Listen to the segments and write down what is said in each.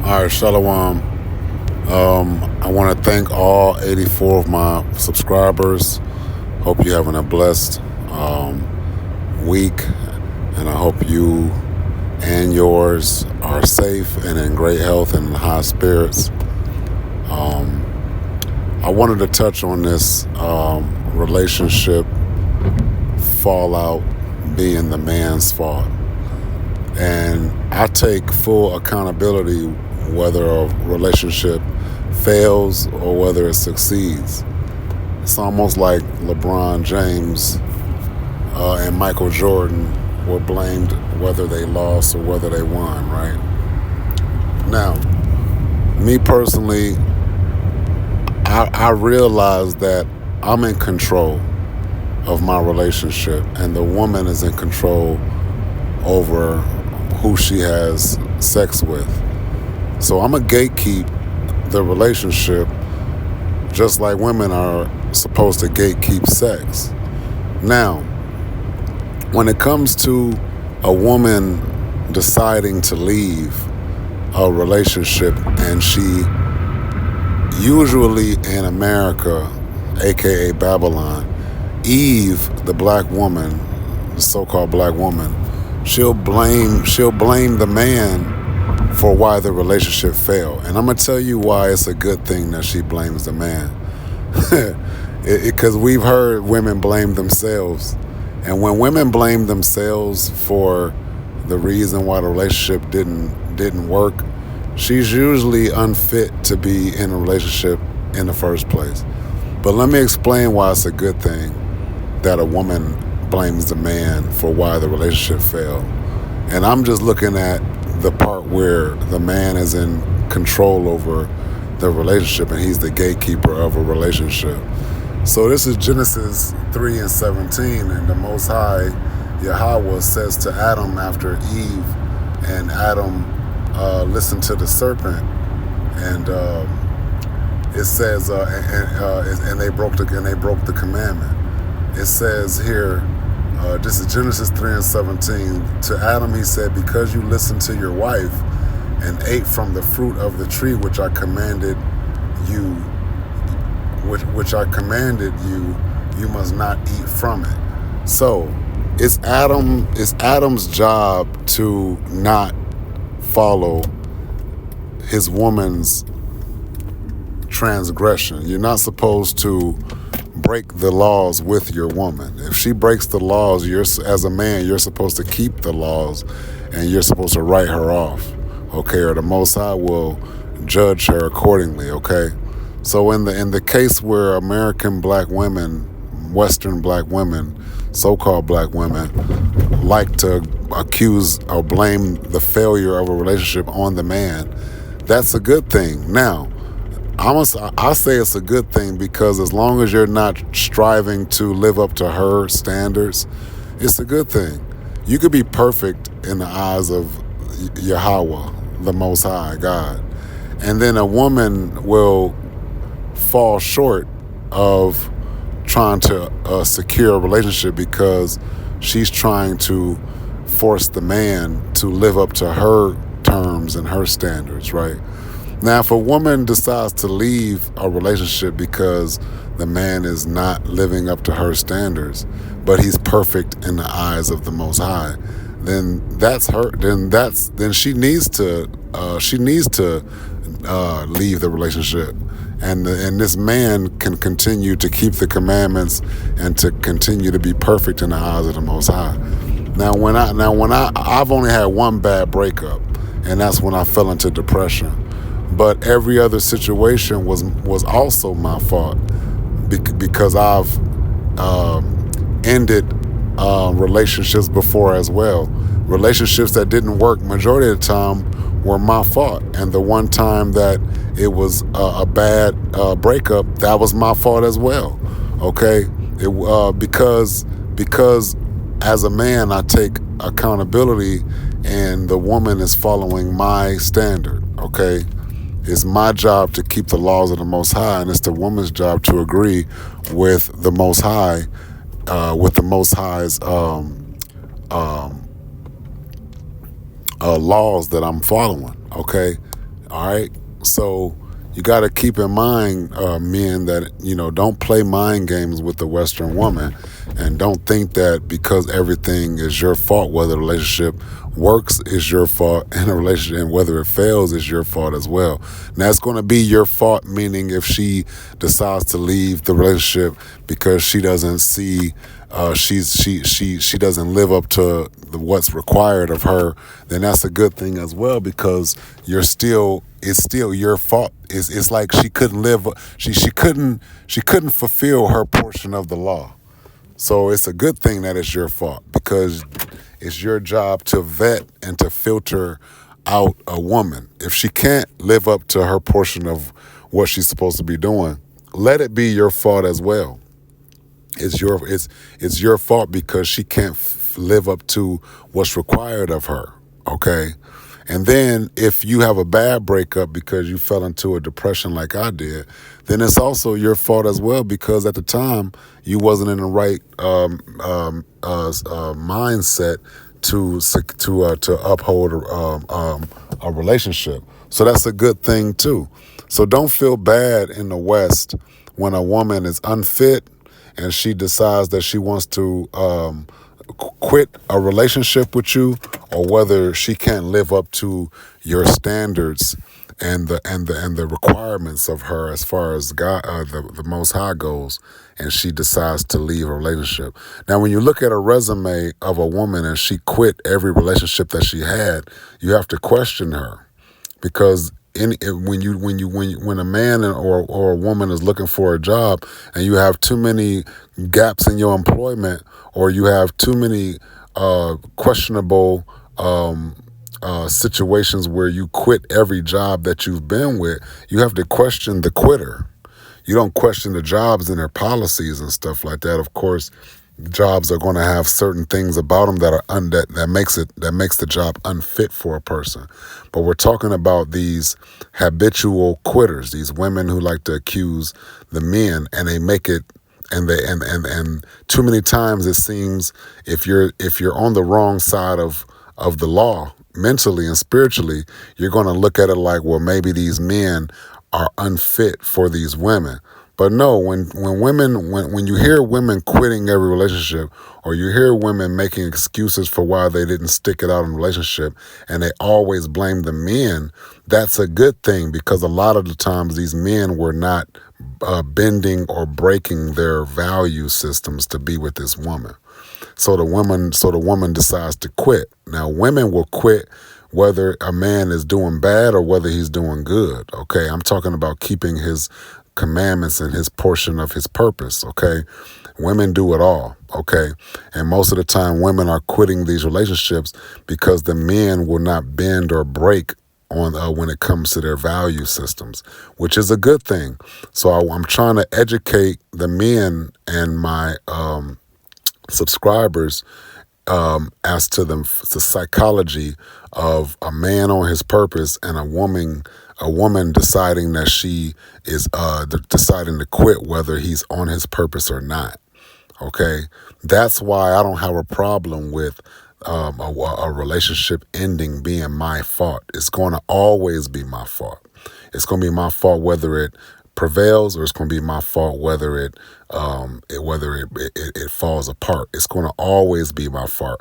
All right, Shalom. I want to thank all 84 of my subscribers. Hope you're having a blessed week, and I hope you and yours are safe and in great health and in high spirits. I wanted to touch on this relationship fallout being the man's fault. And I take full accountability whether a relationship fails or whether it succeeds. It's almost like LeBron James and Michael Jordan were blamed whether they lost or whether they won, right? Now, me personally, I realize that I'm in control of my relationship and the woman is in control over who she has sex with. So I'm a gatekeep the relationship just like women are supposed to gatekeep sex. Now, when it comes to a woman deciding to leave a relationship, and she usually in America, aka Babylon, Eve, the black woman, the so-called black woman, she'll blame the man for why the relationship failed. And I'm gonna tell you why it's a good thing that she blames the man. Because we've heard women blame themselves, and when women blame themselves for the reason why the relationship didn't work, she's usually unfit to be in a relationship in the first place. But let me explain why it's a good thing that a woman blames the man for why the relationship failed. And I'm just looking at the part where the man is in control over the relationship and he's the gatekeeper of a relationship. So this is Genesis 3:17, and the Most High, Yahweh, says to Adam after Eve and Adam listened to the serpent, and it says, and they broke the commandment. It says here, this is Genesis 3:17. To Adam he said, because you listened to your wife and ate from the fruit of the tree which I commanded you, you must not eat from it. So it's Adam's job to not follow his woman's transgression. You're not supposed to break the laws with your woman. If she breaks the laws, as a man, you're supposed to keep the laws and you're supposed to write her off, okay? Or the Most High will judge her accordingly, okay? So in the case where American black women, Western black women, so-called black women, like to accuse or blame the failure of a relationship on the man, that's a good thing. Now, I say it's a good thing because as long as you're not striving to live up to her standards, it's a good thing. You could be perfect in the eyes of Yahweh, the Most High God, and then a woman will fall short of trying to secure a relationship because she's trying to force the man to live up to her terms and her standards, right? Now, if a woman decides to leave a relationship because the man is not living up to her standards, but he's perfect in the eyes of the Most High, then that's her. Then she needs to leave the relationship, and this man can continue to keep the commandments and to continue to be perfect in the eyes of the Most High. I've only had one bad breakup, and that's when I fell into depression. But every other situation was also my fault because I've ended relationships before as well. Relationships that didn't work majority of the time were my fault. And the one time that it was a bad breakup, that was my fault as well. Okay? Because as a man, I take accountability and the woman is following my standard. Okay? It's my job to keep the laws of the Most High, and it's the woman's job to agree with the Most High, with the Most High's laws that I'm following. Okay, All right. So you got to keep in mind, men, that, don't play mind games with the Western woman, and don't think that because everything is your fault, whether the relationship works is your fault, and a relationship, and whether it fails is your fault as well. Now it's going to be your fault, meaning if she decides to leave the relationship because she doesn't see, she doesn't live up to what's required of her, then that's a good thing as well, because it's still your fault. It's like she couldn't live, she couldn't fulfill her portion of the law. So it's a good thing that it's your fault, because it's your job to vet and to filter out a woman. If she can't live up to her portion of what she's supposed to be doing, let it be your fault as well. It's your fault because she can't live up to what's required of her. Okay. And then if you have a bad breakup because you fell into a depression like I did, then it's also your fault as well, because at the time you wasn't in the right mindset to uphold a relationship. So that's a good thing too. So don't feel bad in the West when a woman is unfit and she decides that she wants to quit a relationship with you, or whether she can't live up to your standards and the requirements of her as far as God, the Most High goes, and she decides to leave a relationship. Now, when you look at a resume of a woman and she quit every relationship that she had, you have to question her, because when a man or a woman is looking for a job and you have too many gaps in your employment, or you have too many questionable situations where you quit every job that you've been with, you have to question the quitter. You don't question the jobs and their policies and stuff like that. Of course, jobs are going to have certain things about them that are that makes the job unfit for a person. But we're talking about these habitual quitters, these women who like to accuse the men, and they make it. And too many times it seems, if you're on the wrong side of the law, mentally and spiritually, you're going to look at it like, well, maybe these men are unfit for these women. But no, when you hear women quitting every relationship, or you hear women making excuses for why they didn't stick it out in a relationship, and they always blame the men, that's a good thing, because a lot of the times these men were not bending or breaking their value systems to be with this woman. So the woman decides to quit. Now, women will quit whether a man is doing bad or whether he's doing good. Okay, I'm talking about keeping his commandments and his portion of his purpose. Okay, women do it all. Okay, and most of the time women are quitting these relationships because the men will not bend or break on when it comes to their value systems, which is a good thing. So I'm trying to educate the men and my subscribers as to the psychology of a man on his purpose and a woman deciding that she is deciding to quit whether he's on his purpose or not. Okay, that's why I don't have a problem with a relationship ending being my fault. It's going to always be my fault. It's going to be my fault whether it prevails, or it's going to be my fault whether it falls apart. It's going to always be my fault,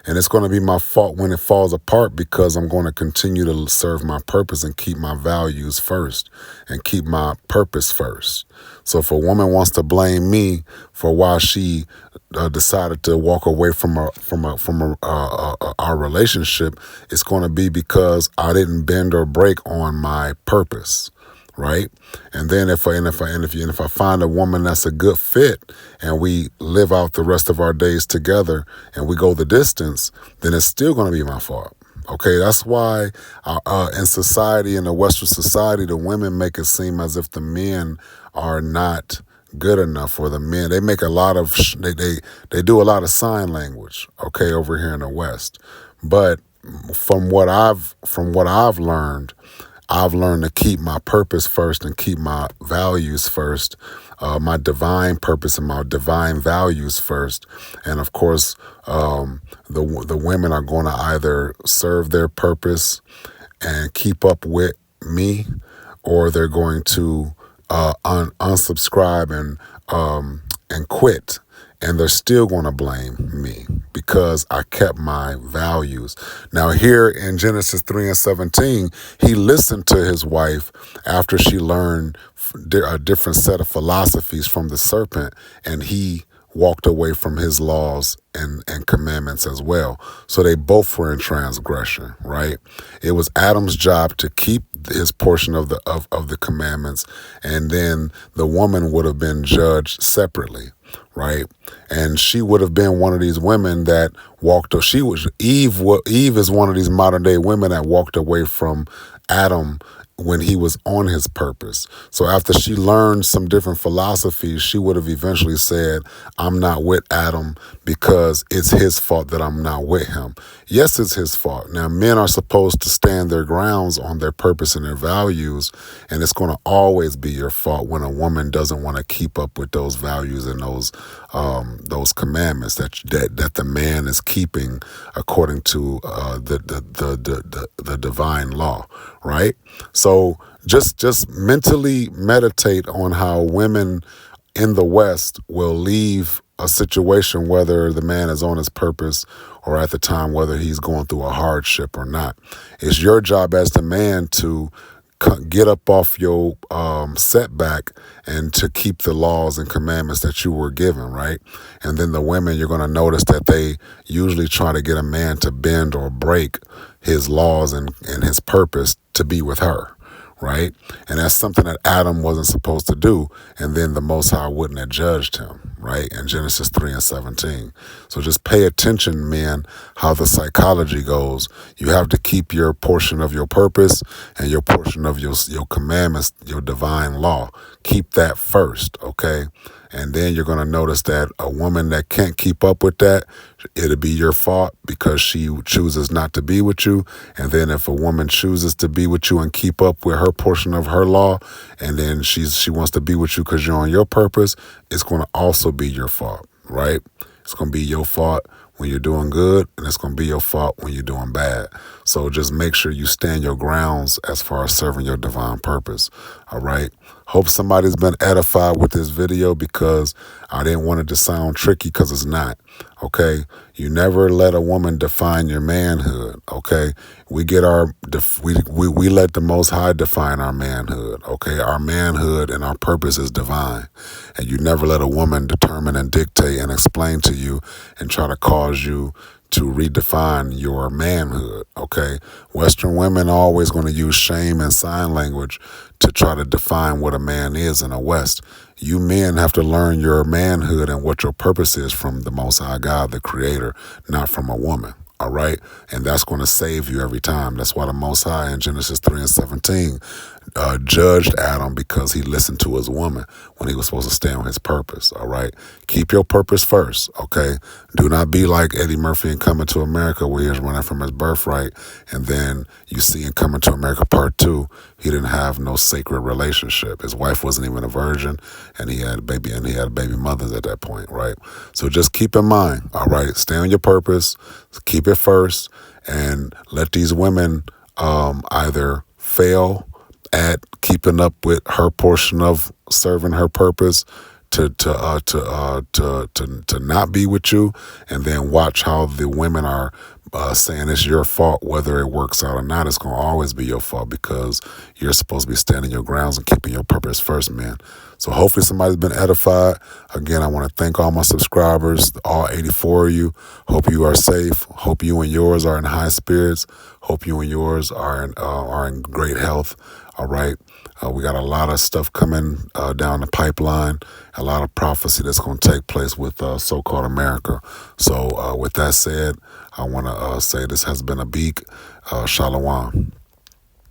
and it's going to be my fault when it falls apart, because I'm going to continue to serve my purpose and keep my values first and keep my purpose first. So if a woman wants to blame me for why she decided to walk away from our relationship, it's going to be because I didn't bend or break on my purpose. Right. And then if I find a woman that's a good fit and we live out the rest of our days together and we go the distance, then it's still going to be my fault. Okay, that's why in society, in the Western society, the women make it seem as if the men are not good enough, or the men, they make a lot of they do a lot of sign language. Okay, over here in the West, but from what I've learned. I've learned to keep my purpose first and keep my values first, my divine purpose and my divine values first. And of course, the women are going to either serve their purpose and keep up with me, or they're going to unsubscribe and quit, and they're still going to blame me because I kept my values. Now, here in Genesis 3:17, he listened to his wife after she learned a different set of philosophies from the serpent, and he walked away from his laws and commandments as well. So they both were in transgression, right? It was Adam's job to keep his portion of the commandments, and then the woman would have been judged separately, right? And she would have been one of these women that walked. She was Eve. Eve is one of these modern day women that walked away from Adam when he was on his purpose. So after she learned some different philosophies, she would have eventually said, I'm not with Adam because it's his fault that I'm not with him. Yes, it's his fault. Now, men are supposed to stand their grounds on their purpose and their values, and it's going to always be your fault when a woman doesn't want to keep up with those values and those commandments that the man is keeping according to the divine law, right? So just mentally meditate on how women in the West will leave a situation, whether the man is on his purpose or at the time whether he's going through a hardship or not. It's your job as the man to get up off your setback and to keep the laws and commandments that you were given, right? And then the women, you're going to notice that they usually try to get a man to bend or break his laws and his purpose to be with her, right? And that's something that Adam wasn't supposed to do, and then the Most High wouldn't have judged him, right? In Genesis 3:17. So just pay attention, men, how the psychology goes. You have to keep your portion of your purpose and your portion of your commandments, your divine law. Keep that first, okay? And then you're going to notice that a woman that can't keep up with that, it'll be your fault because she chooses not to be with you. And then if a woman chooses to be with you and keep up with her portion of her law, and then she wants to be with you because you're on your purpose, it's going to also be your fault, right? It's going to be your fault when you're doing good, and it's going to be your fault when you're doing bad. So just make sure you stand your grounds as far as serving your divine purpose, all right? Hope somebody's been edified with this video, because I didn't want it to sound tricky, because it's not, okay? You never let a woman define your manhood, okay? We get we let the Most High define our manhood, okay? Our manhood and our purpose is divine. And you never let a woman determine and dictate and explain to you and try to cause you to redefine your manhood, okay? Western women are always going to use shame and sign language to try to define what a man is in the West. You men have to learn your manhood and what your purpose is from the Most High God, the Creator, not from a woman, all right? And that's going to save you every time. That's why the Most High in Genesis 3:17 judged Adam, because he listened to his woman when he was supposed to stay on his purpose, all right? Keep your purpose first, okay? Do not be like Eddie Murphy in Coming to America, where he was running from his birthright, and then you see in Coming to America Part 2, he didn't have no sacred relationship. His wife wasn't even a virgin, and he had baby mothers at that point, right? So just keep in mind, all right? Stay on your purpose, keep it first, and let these women either fail at keeping up with her portion of serving her purpose to not be with you, and then watch how the women are saying it's your fault whether it works out or not. It's going to always be your fault, because you're supposed to be standing your grounds and keeping your purpose first, man. So hopefully somebody's been edified. Again, I want to thank all my subscribers, all 84 of you. Hope you are safe. Hope you and yours are in high spirits. Hope you and yours are in great health. All right. We got a lot of stuff coming down the pipeline, a lot of prophecy that's going to take place with so-called America. So with that said, I want to say this has been a beak. Shalom.